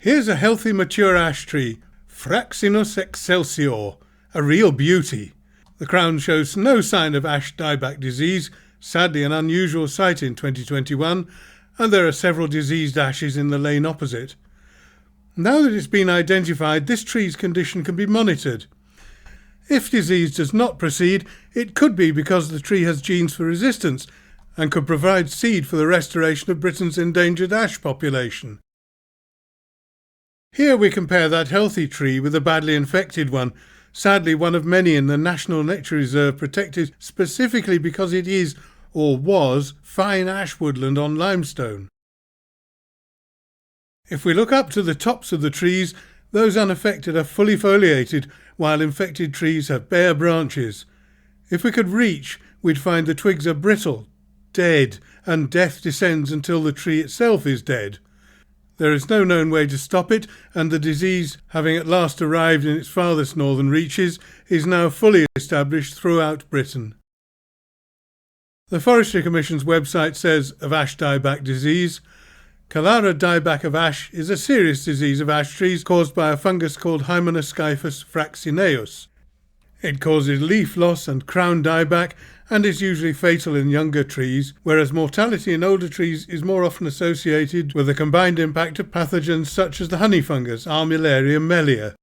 Here's a healthy mature ash tree, Fraxinus excelsior, a real beauty. The crown shows no sign of ash dieback disease, sadly an unusual sight in 2021, and there are several diseased ashes in the lane opposite. Now that it's been identified, this tree's condition can be monitored. If disease does not proceed, it could be because the tree has genes for resistance and could provide seed for the restoration of Britain's endangered ash population. Here we compare that healthy tree with a badly infected one, sadly one of many in the National Nature Reserve protected specifically because it is, or was, fine ash woodland on limestone. If we look up to the tops of the trees, those unaffected are fully foliated, while infected trees have bare branches. If we could reach, we'd find the twigs are brittle, dead, and death descends until the tree itself is dead. There is no known way to stop it, and the disease, having at last arrived in its farthest northern reaches, is now fully established throughout Britain. The Forestry Commission's website says of ash dieback disease, Cholera dieback of ash is a serious disease of ash trees caused by a fungus called Hymenoscyphus fraxineus. It causes leaf loss and crown dieback and is usually fatal in younger trees, whereas mortality in older trees is more often associated with the combined impact of pathogens such as the honey fungus Armillaria mellia.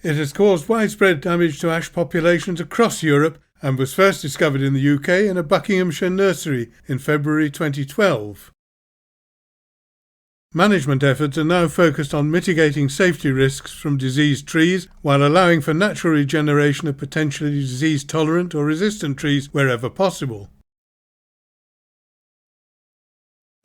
It has caused widespread damage to ash populations across Europe and was first discovered in the UK in a Buckinghamshire nursery in February 2012. Management efforts are now focused on mitigating safety risks from diseased trees while allowing for natural regeneration of potentially disease-tolerant or resistant trees wherever possible.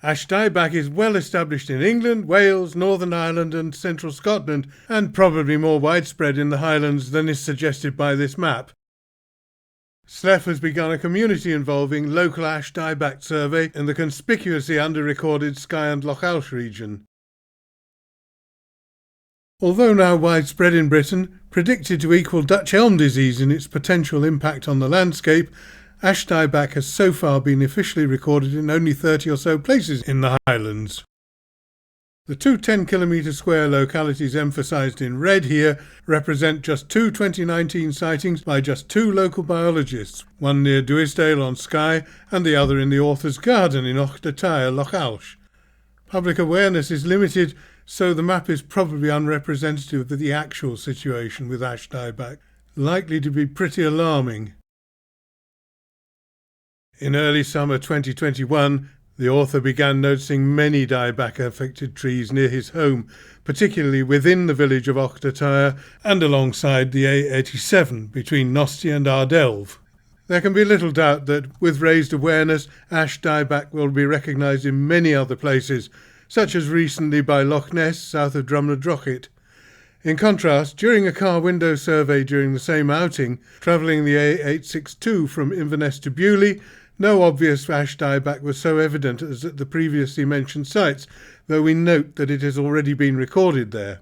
Ash dieback is well established in England, Wales, Northern Ireland and central Scotland, and probably more widespread in the Highlands than is suggested by this map. SLEF has begun a community-involving local ash dieback survey in the conspicuously under-recorded Skye Lochalsh region. Although now widespread in Britain, predicted to equal Dutch Elm Disease in its potential impact on the landscape, ash dieback has so far been officially recorded in only 30 or so places in the Highlands. The two 10-kilometre square localities emphasised in red here represent just two 2019 sightings by just two local biologists, one near Dewsdale on Skye and the other in the author's garden in Skye Lochalsh. Public awareness is limited, so the map is probably unrepresentative of the actual situation with ash dieback, likely to be pretty alarming. In early summer 2021, the author began noticing many dieback-affected trees near his home, particularly within the village of Ochtertyre and alongside the A87 between Nosty and Ardelve. There can be little doubt that, with raised awareness, ash dieback will be recognised in many other places, such as recently by Loch Ness, south of Drumnadrochit. In contrast, during a car window survey during the same outing, travelling the A862 from Inverness to Bewley, no obvious ash dieback was so evident as at the previously mentioned sites, though we note that it has already been recorded there.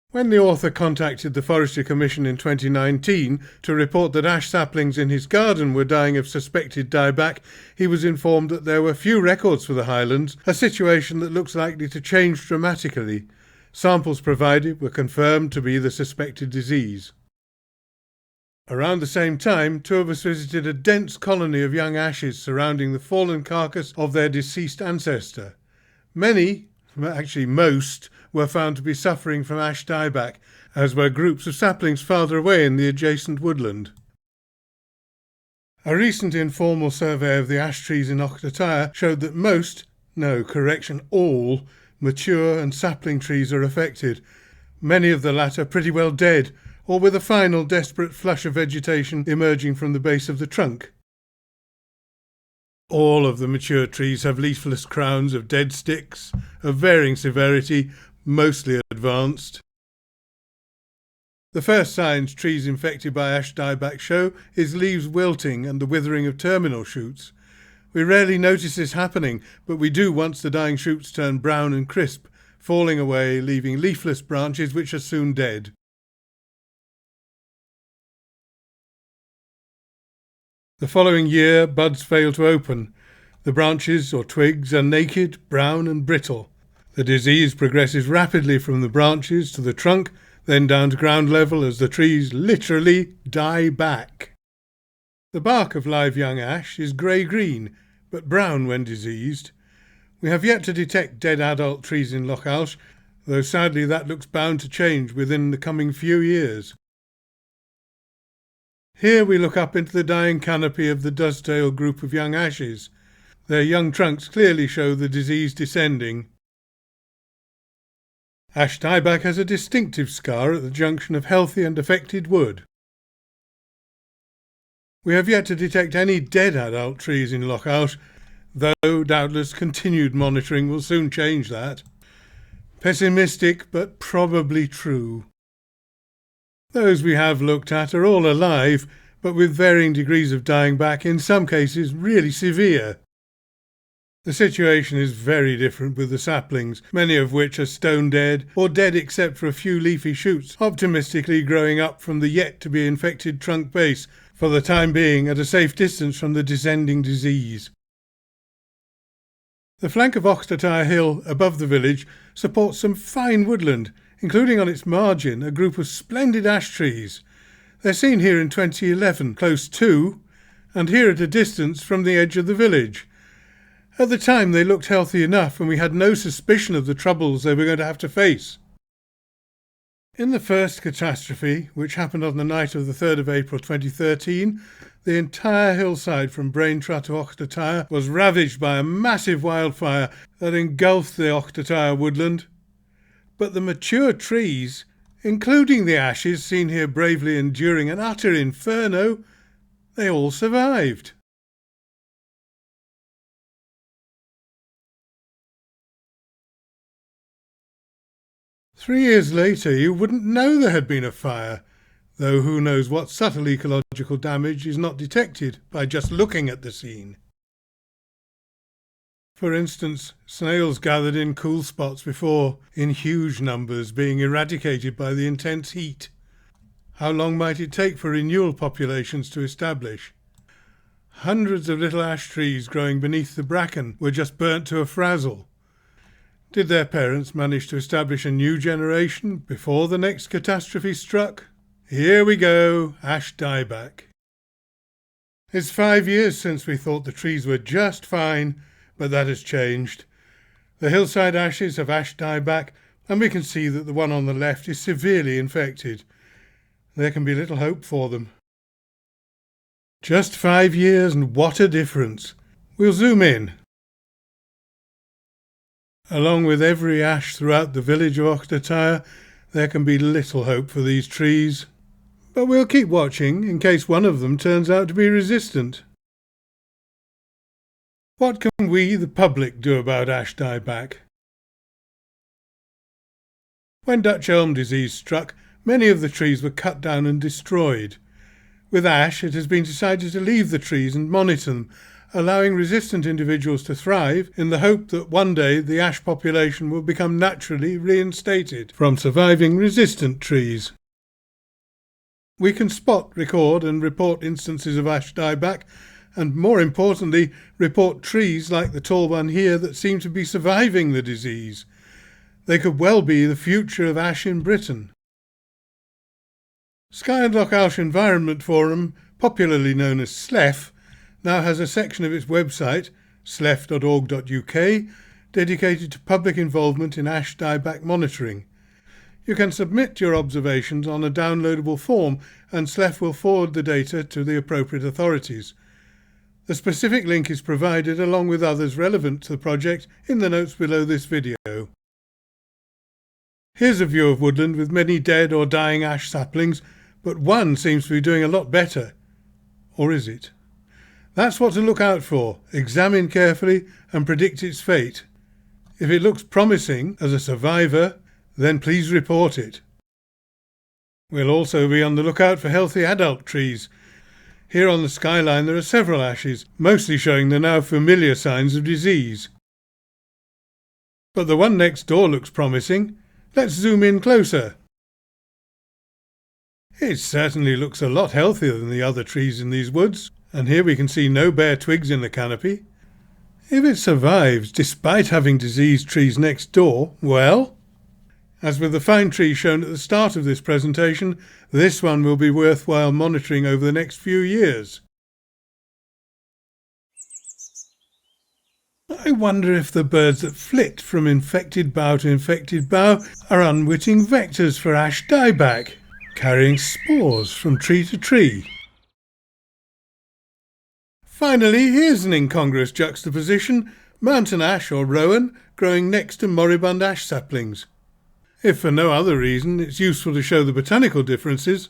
When the author contacted the Forestry Commission in 2019 to report that ash saplings in his garden were dying of suspected dieback, he was informed that there were few records for the Highlands, a situation that looks likely to change dramatically. Samples provided were confirmed to be the suspected disease. Around the same time, two of us visited a dense colony of young ashes surrounding the fallen carcass of their deceased ancestor. Many, actually most, were found to be suffering from ash dieback, as were groups of saplings farther away in the adjacent woodland. A recent informal survey of the ash trees in Ochtertyre showed that all, mature and sapling trees are affected, many of the latter pretty well dead, or with a final desperate flush of vegetation emerging from the base of the trunk. All of the mature trees have leafless crowns of dead sticks, of varying severity, mostly advanced. The first signs trees infected by ash dieback show is leaves wilting and the withering of terminal shoots. We rarely notice this happening, but we do once the dying shoots turn brown and crisp, falling away, leaving leafless branches which are soon dead. The following year, buds fail to open. The branches or twigs are naked, brown and brittle. The disease progresses rapidly from the branches to the trunk, then down to ground level as the trees literally die back. The bark of live young ash is grey-green, but brown when diseased. We have yet to detect dead adult trees in Lochalsh, though sadly that looks bound to change within the coming few years. Here we look up into the dying canopy of the Dugdale group of young ashes. Their young trunks clearly show the disease descending. Ash dieback has a distinctive scar at the junction of healthy and affected wood. We have yet to detect any dead adult trees in Lochalsh, though doubtless continued monitoring will soon change that. Pessimistic, but probably true. Those we have looked at are all alive, but with varying degrees of dying back, in some cases really severe. The situation is very different with the saplings, many of which are stone dead, or dead except for a few leafy shoots, optimistically growing up from the yet-to-be infected trunk base, for the time being at a safe distance from the descending disease. The flank of Ochtertyre Hill above the village supports some fine woodland, including on its margin a group of splendid ash trees. They're seen here in 2011, close to, and here at a distance from the edge of the village. At the time they looked healthy enough and we had no suspicion of the troubles they were going to have to face. In the first catastrophe, which happened on the night of the 3rd of April 2013, the entire hillside from Braintree to Ochtertyre was ravaged by a massive wildfire that engulfed the Ochtertyre woodland. But the mature trees, including the ashes seen here bravely enduring an utter inferno, they all survived. Three years later you wouldn't know there had been a fire, though who knows what subtle ecological damage is not detected by just looking at the scene. For instance, snails gathered in cool spots before, in huge numbers, being eradicated by the intense heat. How long might it take for renewal populations to establish? Hundreds of little ash trees growing beneath the bracken were just burnt to a frazzle. Did their parents manage to establish a new generation before the next catastrophe struck? Here we go, ash dieback. It's 5 years since we thought the trees were just fine, but that has changed. The hillside ashes have ash dieback, and we can see that the one on the left is severely infected. There can be little hope for them. Just 5 years, and what a difference. We'll zoom in. Along with every ash throughout the village of Ochtertyre, there can be little hope for these trees. But we'll keep watching in case one of them turns out to be resistant. What can we, the public, do about ash dieback? When Dutch Elm Disease struck, many of the trees were cut down and destroyed. With ash, it has been decided to leave the trees and monitor them, allowing resistant individuals to thrive in the hope that one day the ash population will become naturally reinstated from surviving resistant trees. We can spot, record and report instances of ash dieback, and more importantly, report trees like the tall one here that seem to be surviving the disease. They could well be the future of ash in Britain. Skye Lochalsh Environment Forum, popularly known as SLEF, now has a section of its website, slef.org.uk, dedicated to public involvement in ash dieback monitoring. You can submit your observations on a downloadable form and SLEF will forward the data to the appropriate authorities. The specific link is provided along with others relevant to the project in the notes below this video. Here's a view of woodland with many dead or dying ash saplings, but one seems to be doing a lot better. Or is it? That's what to look out for, examine carefully and predict its fate. If it looks promising as a survivor, then please report it. We'll also be on the lookout for healthy adult trees. Here on the skyline there are several ashes, mostly showing the now familiar signs of disease. But the one next door looks promising. Let's zoom in closer. It certainly looks a lot healthier than the other trees in these woods. And here we can see no bare twigs in the canopy. If it survives despite having diseased trees next door, well, as with the fine tree shown at the start of this presentation, this one will be worthwhile monitoring over the next few years. I wonder if the birds that flit from infected bough to infected bough are unwitting vectors for ash dieback, carrying spores from tree to tree. Finally, here's an incongruous juxtaposition: mountain ash or rowan growing next to moribund ash saplings. If for no other reason, it's useful to show the botanical differences.